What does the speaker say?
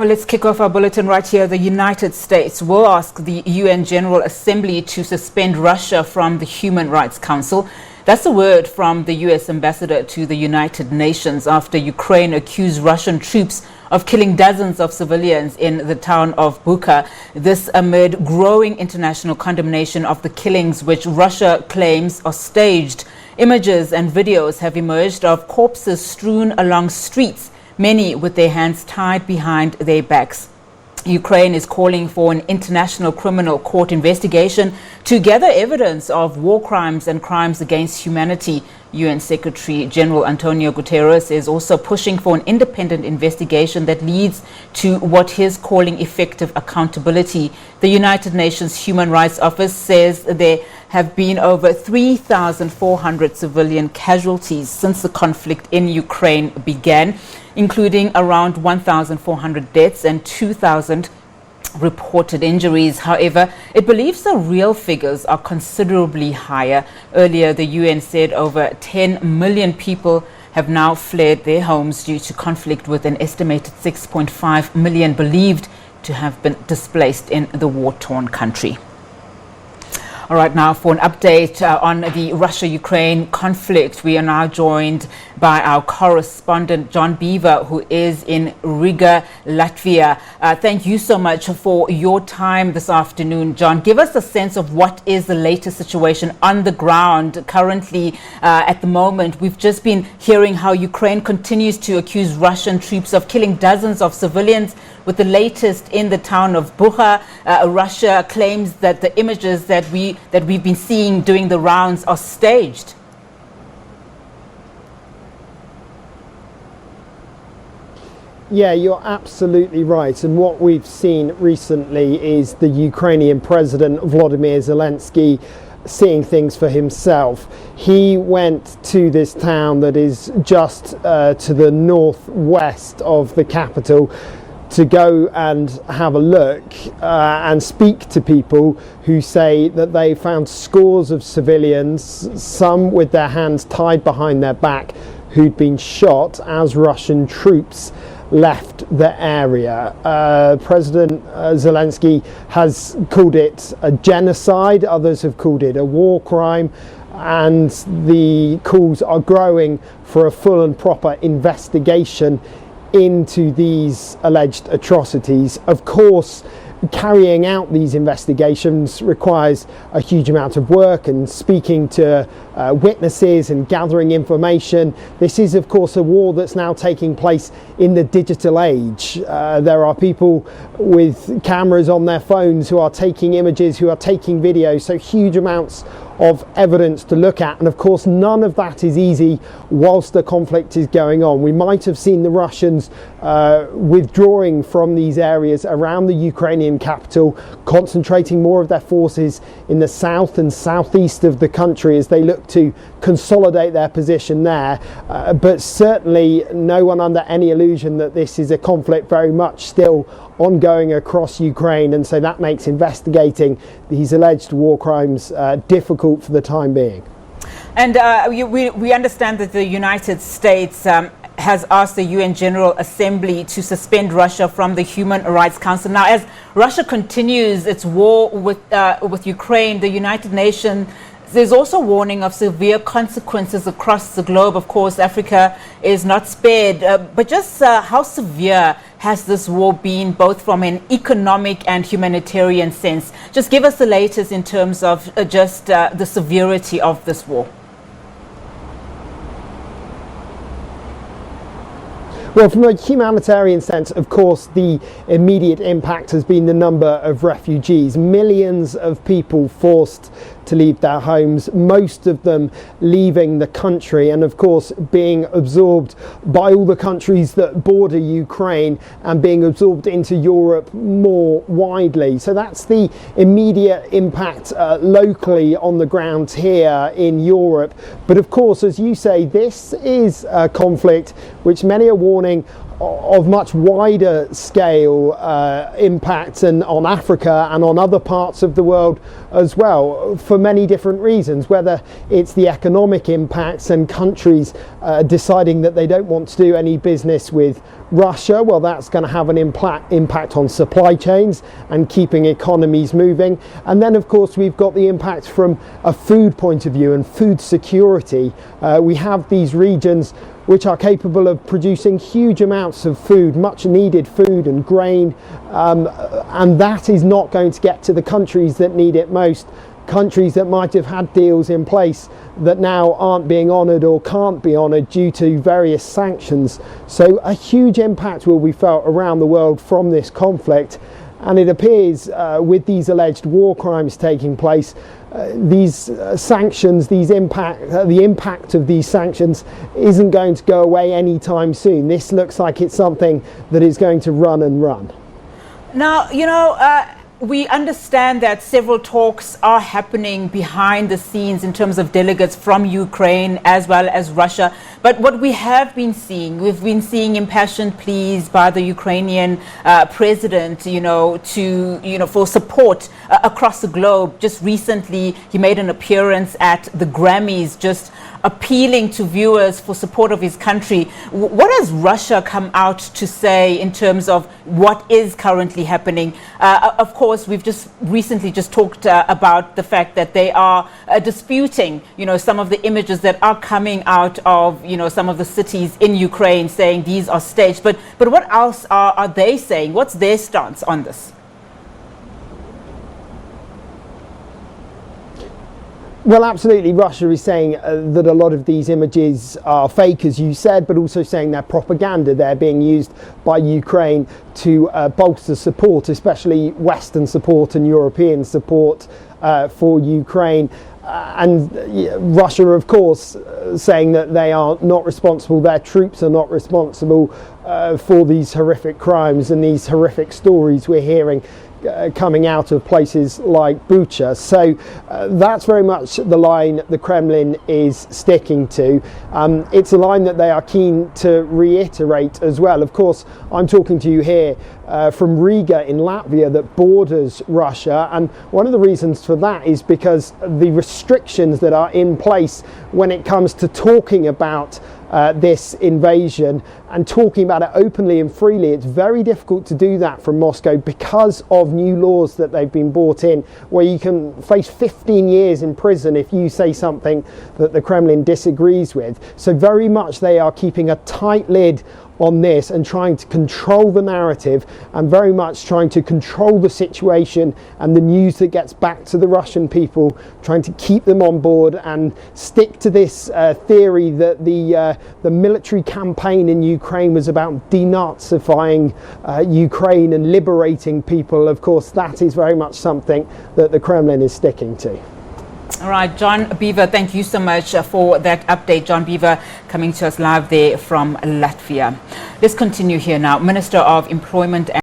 Well, let's kick off our bulletin right here. The United States will ask the UN General Assembly to suspend Russia from the Human Rights Council. That's a word from the US ambassador to the United Nations after Ukraine accused Russian troops of killing dozens of civilians in the town of Bucha. This amid growing international condemnation of the killings, which Russia claims are staged. Images and videos have emerged of corpses strewn along streets, many with their hands tied behind their backs. Ukraine is calling for an international criminal court investigation to gather evidence of war crimes and crimes against humanity. UN Secretary General Antonio Guterres is also pushing for an independent investigation that leads to what he's calling effective accountability. The United Nations Human Rights Office says there have been over 3,400 civilian casualties since the conflict in Ukraine began, including around 1,400 deaths and 2,000 reported injuries. However, it believes the real figures are considerably higher. Earlier, the UN said over 10 million people have now fled their homes due to conflict, with an estimated 6.5 million believed to have been displaced in the war-torn country. All right, now for an update on the Russia-Ukraine conflict, we are now joined by our correspondent, John Bevir, who is in Riga, Latvia. Thank you so much for your time this afternoon, John. Give us a sense of what is the latest situation on the ground currently. At the moment, we've just been hearing how Ukraine continues to accuse Russian troops of killing dozens of civilians, with the latest in the town of Bucha. Russia claims that the images that we've been seeing doing the rounds are staged. Yeah, you're absolutely right. And what we've seen recently is the Ukrainian President Volodymyr Zelensky seeing things for himself. He went to this town that is just to the northwest of the capital to go and have a look and speak to people who say that they found scores of civilians, some with their hands tied behind their back, who'd been shot as Russian troops left the area. President Zelensky has called it a genocide, others have called it a war crime, and the calls are growing for a full and proper investigation into these alleged atrocities. Of course, carrying out these investigations requires a huge amount of work and speaking to witnesses and gathering information. This is, of course, a war that's now taking place in the digital age. There are people with cameras on their phones who are taking images, who are taking videos, so huge amounts of evidence to look at, and of course none of that is easy whilst the conflict is going on. We might have seen the Russians withdrawing from these areas around the Ukrainian capital, concentrating more of their forces in the south and southeast of the country as they look to consolidate their position there, but certainly no one under any illusion that this is a conflict very much still ongoing across Ukraine, and so that makes investigating these alleged war crimes difficult for the time being. And we understand that the United States has asked the UN General Assembly to suspend Russia from the Human Rights Council. Now, as Russia continues its war with Ukraine, the United Nations, there's also warning of severe consequences across the globe. Of course, Africa is not spared. But just how severe has this war been, both from an economic and humanitarian sense? Just give us the latest in terms of just the severity of this war. Well, from a humanitarian sense, of course, the immediate impact has been the number of refugees. Millions of people forced to leave their homes, most of them leaving the country, and of course being absorbed by all the countries that border Ukraine and being absorbed into Europe more widely. So that's the immediate impact locally on the ground here in Europe. But of course, as you say, this is a conflict which many are warning of much wider scale impacts and on Africa and on other parts of the world as well, for many different reasons, whether it's the economic impacts and countries deciding that they don't want to do any business with Russia. Well, that's going to have an impact on supply chains and keeping economies moving. And then, of course, we've got the impact from a food point of view and food security. We have these regions which are capable of producing huge amounts of food, much needed food and grain, and that is not going to get to the countries that need it most, countries that might have had deals in place that now aren't being honoured or can't be honoured due to various sanctions. So a huge impact will be felt around the world from this conflict, and it appears with these alleged war crimes taking place, these sanctions, the impact of these sanctions isn't going to go away anytime soon. This looks like it's something that is going to run and run. Now, we understand that several talks are happening behind the scenes in terms of delegates from Ukraine as well as Russia. But what we have been seeing, we've been seeing impassioned pleas by the Ukrainian president, for support across the globe. Just recently, he made an appearance at the Grammys, just appealing to viewers for support of his country. What has Russia come out to say in terms of what is currently happening? Of course, we've just recently talked about the fact that they are disputing, some of the images that are coming out of, some of the cities in Ukraine, saying these are staged. But what else are they saying? What's their stance on this? Well, absolutely. Russia is saying that a lot of these images are fake, as you said, but also saying they're propaganda. They're being used by Ukraine to bolster support, especially Western support and European support for Ukraine. And Russia, of course, saying that they are not responsible, their troops are not responsible for these horrific crimes and these horrific stories we're hearing coming out of places like Bucha. So that's very much the line the Kremlin is sticking to. It's a line that they are keen to reiterate as well. Of course, I'm talking to you here from Riga in Latvia that borders Russia, and one of the reasons for that is because the restrictions that are in place when it comes to talking about this invasion and talking about it openly and freely. It's very difficult to do that from Moscow because of new laws that they've been brought in, where you can face 15 years in prison if you say something that the Kremlin disagrees with. So very much they are keeping a tight lid on this and trying to control the narrative and very much trying to control the situation and the news that gets back to the Russian people, trying to keep them on board and stick to this theory that the military campaign in Ukraine was about denazifying Ukraine and liberating people. Of course, that is very much something that the Kremlin is sticking to. All right, John Bevir, thank you so much for that update. John Bevir coming to us live there from Latvia. Let's continue here now. Minister of Employment and